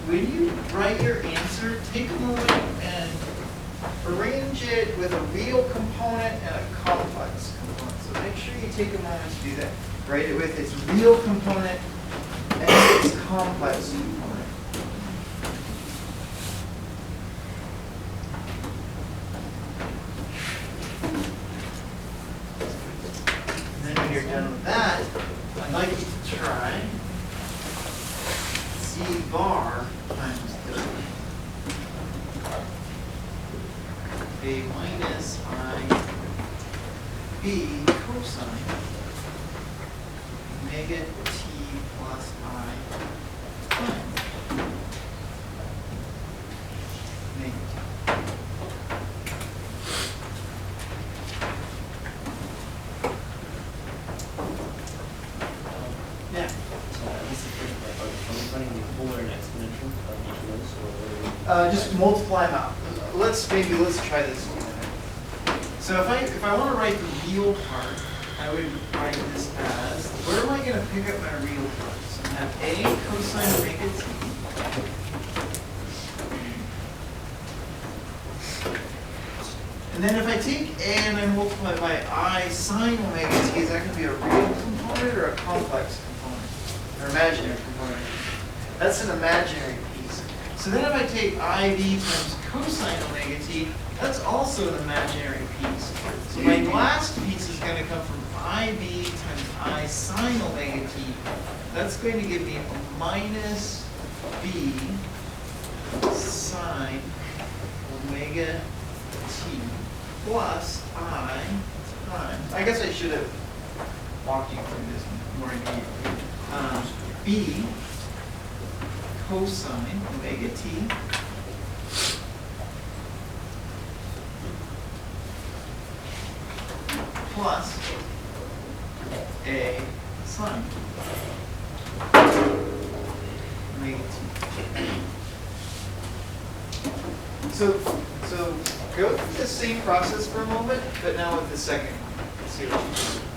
when you write your answer, take a moment and arrange it with a real component and a complex component. So make sure you take a moment to do that. Write it with its real component and its complex component. And then when you're done with that, I'd like you to try C bar times a minus I b cosine omega t plus I sine omega t. Yeah. This is the first part. Are we running the polar and exponential of each of those, or Just multiply them out. Let's try this. So if I want to write the real part, I would write this as, where am I going to pick up my real part? So I have a cosine omega t. And then if I take a and I multiply by I sine omega t, is that going to be a real component or a complex component? Or imaginary component? That's an imaginary piece. So then if I take IB times cosine omega t, that's also an imaginary piece. So my last piece is going to come from IB times I sine omega t. That's going to give me a minus B sine omega t plus I times, I guess I should have walked you through this more immediately. B cosine omega t plus a sine omega t. So go through the same process for a moment, but now with the second one. Let's see what you do.